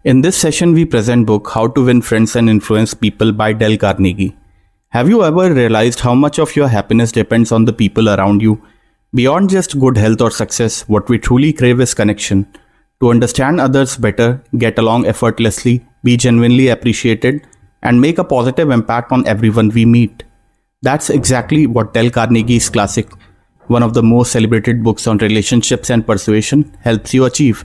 In this session, we present book How to Win Friends and Influence People by Dale Carnegie. Have you ever realized how much of your happiness depends on the people around you? Beyond just good health or success, what we truly crave is connection. To understand others better, get along effortlessly, be genuinely appreciated, and make a positive impact on everyone we meet. That's exactly what Dale Carnegie's classic, one of the most celebrated books on relationships and persuasion, helps you achieve.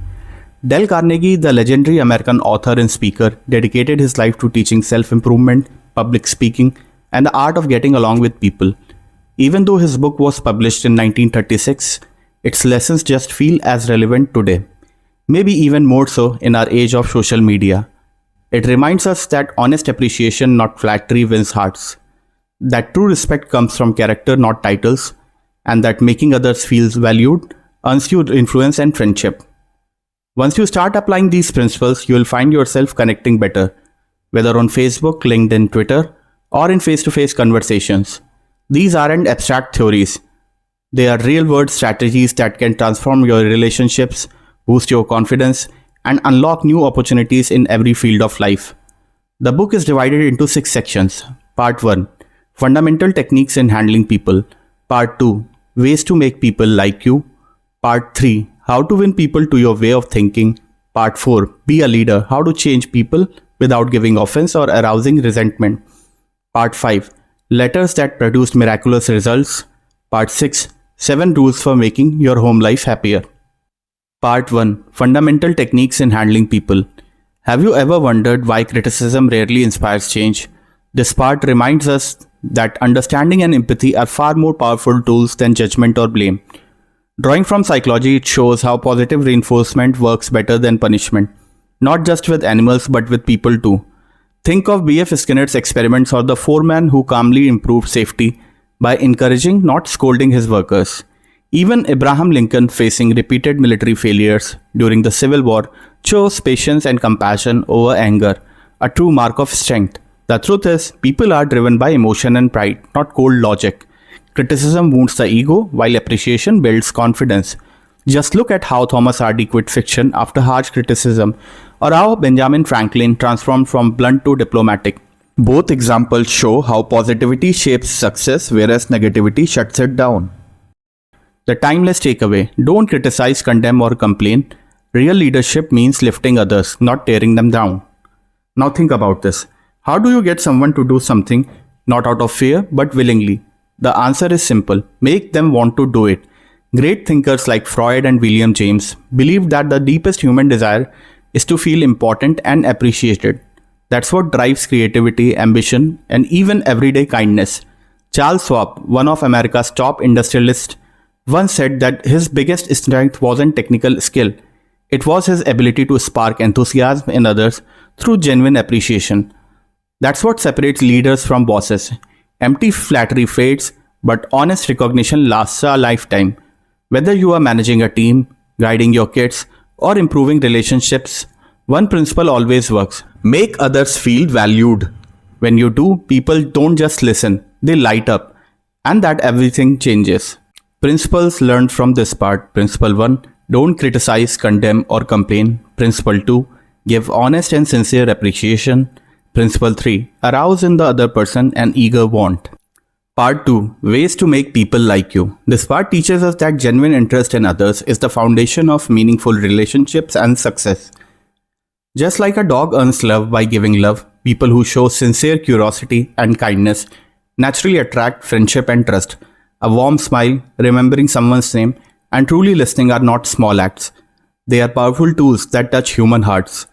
Dale Carnegie, the legendary American author and speaker, dedicated his life to teaching self-improvement, public speaking, and the art of getting along with people. Even though his book was published in 1936, its lessons just feel as relevant today. Maybe even more so in our age of social media. It reminds us that honest appreciation, not flattery, wins hearts. That true respect comes from character, not titles, and that making others feel valued earns you influence and friendship. Once you start applying these principles, you will find yourself connecting better, whether on Facebook, LinkedIn, Twitter, or in face-to-face conversations. These aren't abstract theories. They are real-world strategies that can transform your relationships, boost your confidence, and unlock new opportunities in every field of life. The book is divided into 6 sections. Part 1. Fundamental techniques in handling people. Part 2. Ways to make people like you. Part 3. How to win people to your way of thinking. Part 4. Be a leader. How to change people without giving offense or arousing resentment. Part 5. Letters that produced miraculous results. Part 6. 7 rules for making your home life happier. Part 1. Fundamental techniques in handling people. Have you ever wondered why criticism rarely inspires change? This part reminds us that understanding and empathy are far more powerful tools than judgment or blame. Drawing from psychology, it shows how positive reinforcement works better than punishment. Not just with animals, but with people too. Think of B.F. Skinner's experiments or the foreman who calmly improved safety by encouraging, not scolding his workers. Even Abraham Lincoln, facing repeated military failures during the Civil War, chose patience and compassion over anger, a true mark of strength. The truth is, people are driven by emotion and pride, not cold logic. Criticism wounds the ego, while appreciation builds confidence. Just look at how Thomas Hardy quit fiction after harsh criticism, or how Benjamin Franklin transformed from blunt to diplomatic. Both examples show how positivity shapes success, whereas negativity shuts it down. The timeless takeaway: don't criticize, condemn, or complain. Real leadership means lifting others, not tearing them down. Now think about this. How do you get someone to do something, not out of fear, but willingly? The answer is simple. Make them want to do it. Great thinkers like Freud and William James believed that the deepest human desire is to feel important and appreciated. That's what drives creativity, ambition, and even everyday kindness. Charles Schwab, one of America's top industrialists, once said that his biggest strength wasn't technical skill. It was his ability to spark enthusiasm in others through genuine appreciation. That's what separates leaders from bosses. Empty flattery fades, but honest recognition lasts a lifetime. Whether you are managing a team, guiding your kids, or improving relationships, one principle always works. Make others feel valued. When you do, people don't just listen, they light up. And that everything changes. Principles learned from this part. Principle 1. Don't criticize, condemn, or complain. Principle 2. Give honest and sincere appreciation. Principle 3. Arouse in the other person an eager want. Part 2. Ways to make people like you. This part teaches us that genuine interest in others is the foundation of meaningful relationships and success. Just like a dog earns love by giving love, people who show sincere curiosity and kindness naturally attract friendship and trust. A warm smile, remembering someone's name, and truly listening are not small acts. They are powerful tools that touch human hearts.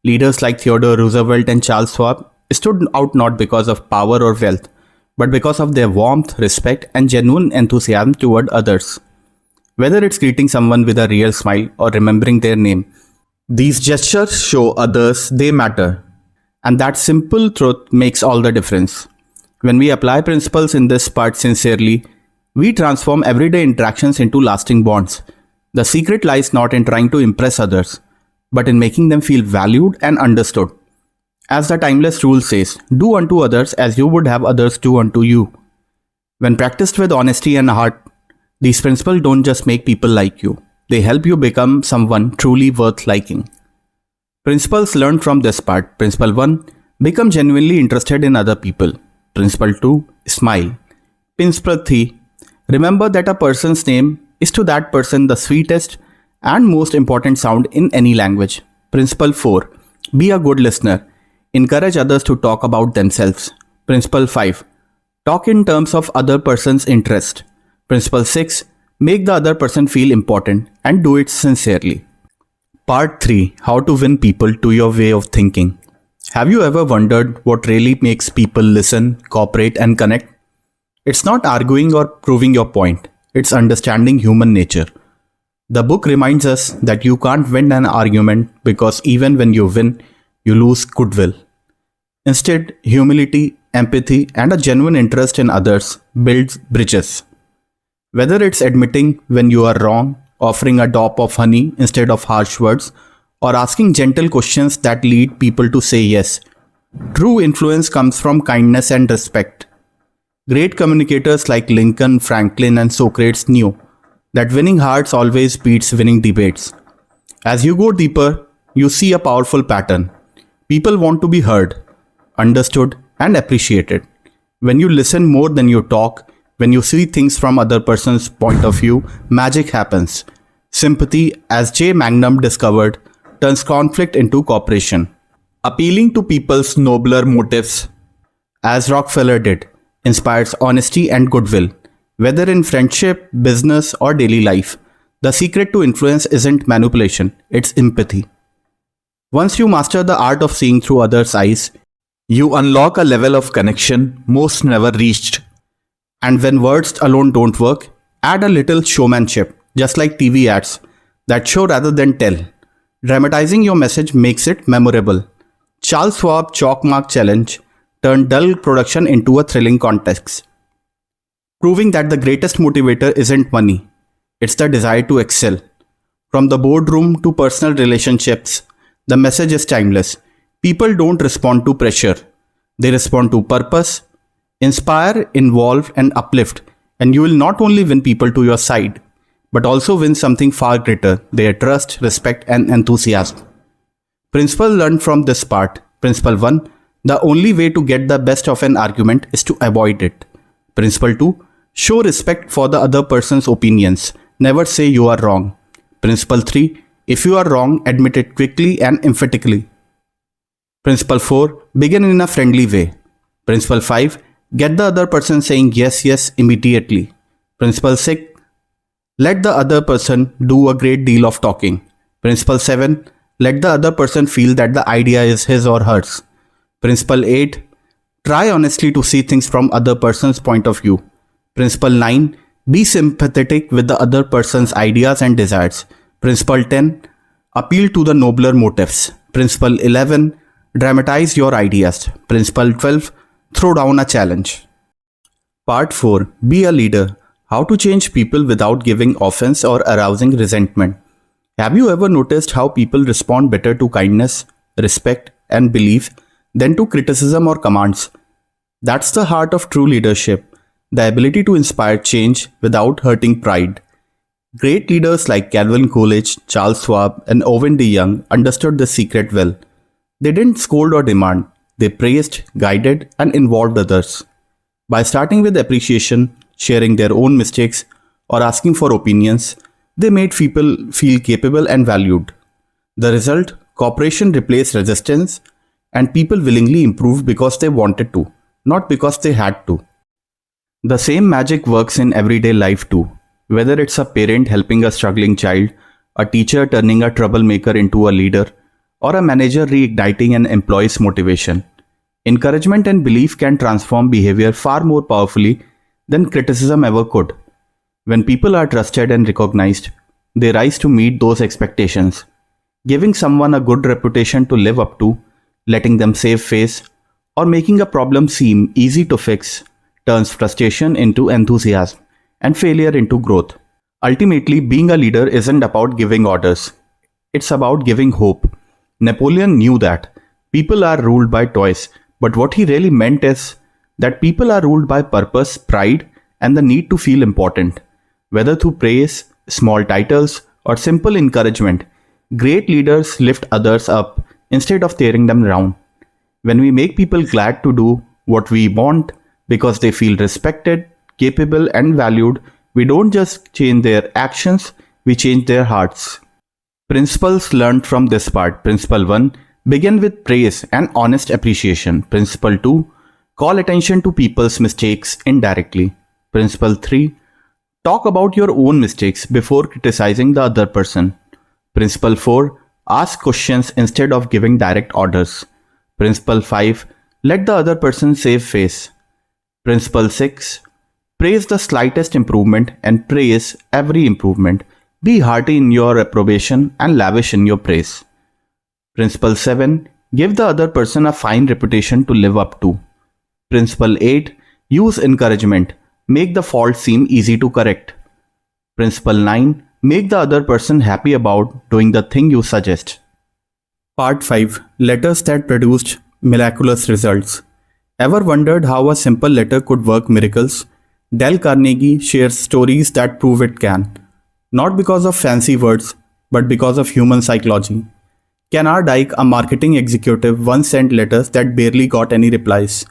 Leaders like Theodore Roosevelt and Charles Schwab stood out not because of power or wealth, but because of their warmth, respect, and genuine enthusiasm toward others. Whether it's greeting someone with a real smile or remembering their name, these gestures show others they matter. And that simple truth makes all the difference. When we apply principles in this part sincerely, we transform everyday interactions into lasting bonds. The secret lies not in trying to impress others, but in making them feel valued and understood. As the timeless rule says, do unto others as you would have others do unto you. When practiced with honesty and heart, these principles don't just make people like you. They help you become someone truly worth liking. Principles learned from this part. Principle 1. Become genuinely interested in other people. Principle 2. Smile. Principle 3. Remember that a person's name is to that person the sweetest and most important sound in any language. Principle 4. Be a good listener. Encourage others to talk about themselves. Principle 5. Talk in terms of other person's interest. Principle 6. Make the other person feel important and do it sincerely. Part 3. How to win people to your way of thinking. Have you ever wondered what really makes people listen, cooperate, and connect? It's not arguing or proving your point, it's understanding human nature. The book reminds us that you can't win an argument because even when you win, you lose goodwill. Instead, humility, empathy, and a genuine interest in others builds bridges. Whether it's admitting when you are wrong, offering a drop of honey instead of harsh words, or asking gentle questions that lead people to say yes. True influence comes from kindness and respect. Great communicators like Lincoln, Franklin, and Socrates knew that winning hearts always beats winning debates. As you go deeper, you see a powerful pattern. People want to be heard, understood, and appreciated. When you listen more than you talk, when you see things from other person's point of view, magic happens. Sympathy, as J. Magnum discovered, turns conflict into cooperation. Appealing to people's nobler motives, as Rockefeller did, inspires honesty and goodwill. Whether in friendship, business, or daily life, the secret to influence isn't manipulation, it's empathy. Once you master the art of seeing through others' eyes, you unlock a level of connection most never reached. And when words alone don't work, add a little showmanship, just like TV ads, that show rather than tell. Dramatizing your message makes it memorable. Charles Schwab Chalk Mark Challenge turned dull production into a thrilling contest, proving that the greatest motivator isn't money, it's the desire to excel. From the boardroom to personal relationships, the message is timeless. People don't respond to pressure, they respond to purpose. Inspire, involve, and uplift, and you will not only win people to your side, but also win something far greater, their trust, respect, and enthusiasm. Principle learned from this part. Principle 1. The only way to get the best of an argument is to avoid it. Principle 2. Show respect for the other person's opinions. Never say you are wrong. Principle 3. If you are wrong, admit it quickly and emphatically. Principle 4. Begin in a friendly way. Principle 5. Get the other person saying yes, yes immediately. Principle 6. Let the other person do a great deal of talking. Principle 7. Let the other person feel that the idea is his or hers. Principle 8. Try honestly to see things from other person's point of view. Principle 9. Be sympathetic with the other person's ideas and desires. Principle 10. Appeal to the nobler motives. Principle 11. Dramatize your ideas. Principle 12. Throw down a challenge. Part 4. Be a leader. How to change people without giving offense or arousing resentment. Have you ever noticed how people respond better to kindness, respect, and belief than to criticism or commands? That's the heart of true leadership, the ability to inspire change without hurting pride. Great leaders like Calvin Coolidge, Charles Schwab, and Owen D. Young understood this secret well. They didn't scold or demand. They praised, guided, and involved others. By starting with appreciation, sharing their own mistakes, or asking for opinions, they made people feel capable and valued. The result, cooperation replaced resistance, and people willingly improved because they wanted to, not because they had to. The same magic works in everyday life too. Whether it's a parent helping a struggling child, a teacher turning a troublemaker into a leader, or a manager reigniting an employee's motivation. Encouragement and belief can transform behavior far more powerfully than criticism ever could. When people are trusted and recognized, they rise to meet those expectations. Giving someone a good reputation to live up to, letting them save face, or making a problem seem easy to fix turns frustration into enthusiasm and failure into growth. Ultimately, being a leader isn't about giving orders. It's about giving hope. Napoleon knew that people are ruled by toys, but what he really meant is that people are ruled by purpose, pride, and the need to feel important. Whether through praise, small titles, or simple encouragement, great leaders lift others up instead of tearing them down. When we make people glad to do what we want because they feel respected, capable, and valued, we don't just change their actions, we change their hearts. Principles learned from this part. Principle 1. Begin with praise and honest appreciation. Principle 2. Call attention to people's mistakes indirectly. Principle 3. Talk about your own mistakes before criticizing the other person. Principle 4. Ask questions instead of giving direct orders. Principle 5. Let the other person save face. Principle 6. Praise the slightest improvement and praise every improvement. Be hearty in your approbation and lavish in your praise. Principle 7. Give the other person a fine reputation to live up to. Principle 8. Use encouragement. Make the fault seem easy to correct. Principle 9. Make the other person happy about doing the thing you suggest. Part 5. Letters that produced miraculous results. Ever wondered how a simple letter could work miracles? Dale Carnegie shares stories that prove it can. Not because of fancy words, but because of human psychology. Ken R. Dyke, a marketing executive, once sent letters that barely got any replies.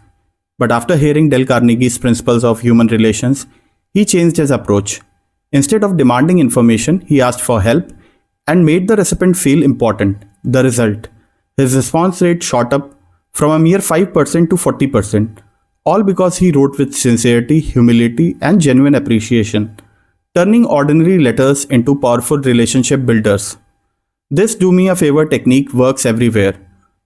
But after hearing Dale Carnegie's principles of human relations, he changed his approach. Instead of demanding information, he asked for help and made the recipient feel important. The result: his response rate shot up from a mere 5% to 40%, all because he wrote with sincerity, humility, and genuine appreciation, turning ordinary letters into powerful relationship builders. This do me a favor technique works everywhere,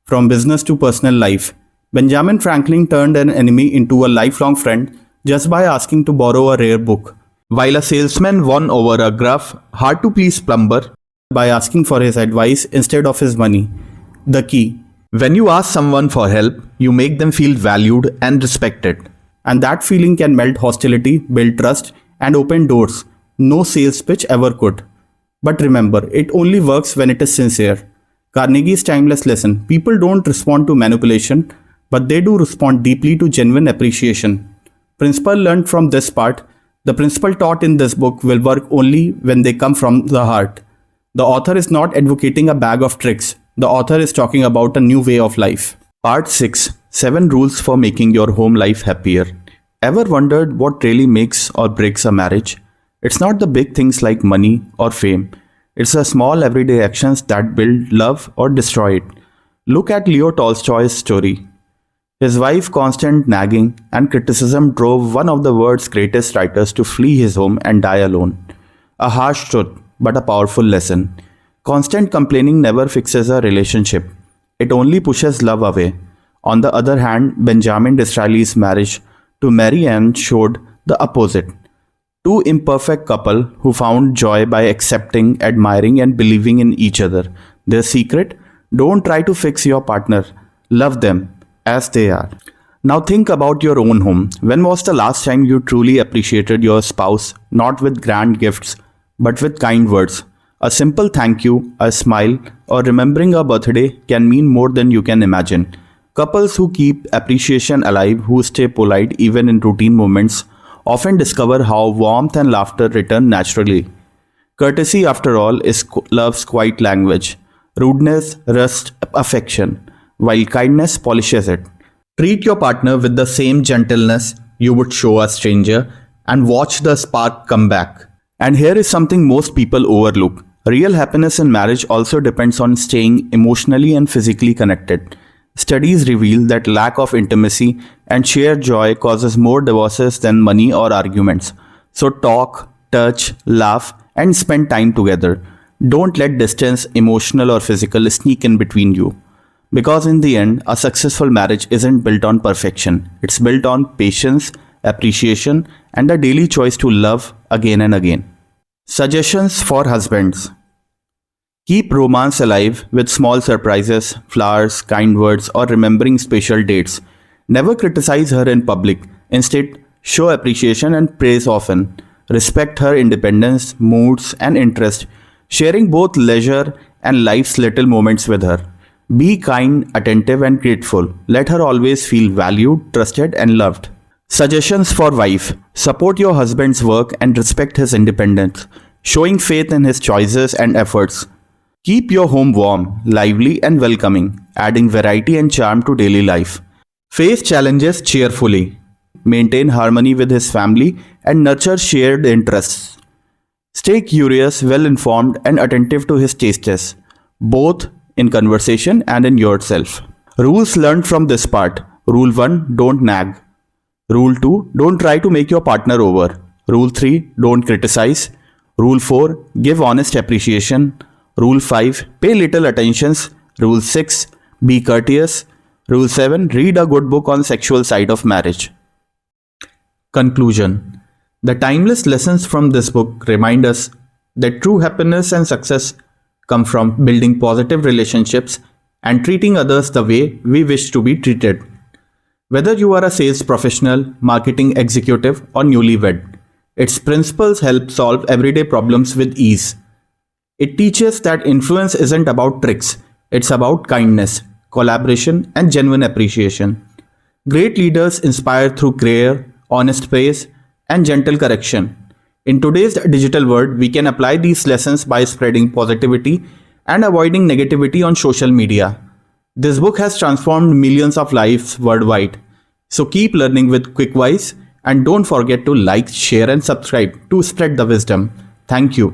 from business to personal life. Benjamin Franklin turned an enemy into a lifelong friend just by asking to borrow a rare book, while a salesman won over a gruff, hard-to-please plumber by asking for his advice instead of his money. The key: when you ask someone for help, you make them feel valued and respected. And that feeling can melt hostility, build trust, and open doors no sales pitch ever could. But remember, it only works when it is sincere. Carnegie's timeless lesson: people don't respond to manipulation, but they do respond deeply to genuine appreciation. Principle learned from this part: the principle taught in this book will work only when they come from the heart. The author is not advocating a bag of tricks. The author is talking about a new way of life. Part 6. 7 Rules for Making Your Home Life Happier. Ever wondered what really makes or breaks a marriage? It's not the big things like money or fame. It's the small everyday actions that build love or destroy it. Look at Leo Tolstoy's story. His wife's constant nagging and criticism drove one of the world's greatest writers to flee his home and die alone. A harsh truth, but a powerful lesson. Constant complaining never fixes a relationship. It only pushes love away. On the other hand, Benjamin Disraeli's marriage to Mary Ann showed the opposite. Two imperfect couple who found joy by accepting, admiring, and believing in each other. Their secret? Don't try to fix your partner. Love them as they are. Now think about your own home. When was the last time you truly appreciated your spouse, not with grand gifts, but with kind words? A simple thank you, a smile, or remembering a birthday can mean more than you can imagine. Couples who keep appreciation alive, who stay polite even in routine moments, often discover how warmth and laughter return naturally. Courtesy, after all, is love's quiet language. Rudeness rusts affection, while kindness polishes it. Treat your partner with the same gentleness you would show a stranger and watch the spark come back. And here is something most people overlook. Real happiness in marriage also depends on staying emotionally and physically connected. Studies reveal that lack of intimacy and shared joy causes more divorces than money or arguments. So talk, touch, laugh, and spend time together. Don't let distance, emotional or physical, sneak in between you. Because in the end, a successful marriage isn't built on perfection. It's built on patience, appreciation, and the daily choice to love again and again. Suggestions for husbands. Keep romance alive with small surprises, flowers, kind words, or remembering special dates. Never criticize her in public. Instead, show appreciation and praise often. Respect her independence, moods, and interest, sharing both leisure and life's little moments with her. Be kind, attentive, and grateful. Let her always feel valued, trusted, and loved. Suggestions for wife. Support your husband's work and respect his independence, showing faith in his choices and efforts. Keep your home warm, lively, and welcoming, adding variety and charm to daily life. Face challenges cheerfully. Maintain harmony with his family and nurture shared interests. Stay curious, well informed, and attentive to his tastes, both in conversation and in yourself. Rules learned from this part. Rule 1, don't nag. Rule 2, don't try to make your partner over. Rule 3, don't criticize. Rule 4, give honest appreciation. Rule 5, pay little attentions. Rule 6, be courteous. Rule 7, read a good book on sexual side of marriage. Conclusion. The timeless lessons from this book remind us that true happiness and success come from building positive relationships and treating others the way we wish to be treated. Whether you are a sales professional, marketing executive, or newlywed, its principles help solve everyday problems with ease. It teaches that influence isn't about tricks, it's about kindness, collaboration, and genuine appreciation. Great leaders inspire through care, honest praise, and gentle correction. In today's digital world, we can apply these lessons by spreading positivity and avoiding negativity on social media. This book has transformed millions of lives worldwide. So keep learning with QuickWise and don't forget to like, share, and subscribe to spread the wisdom. Thank you.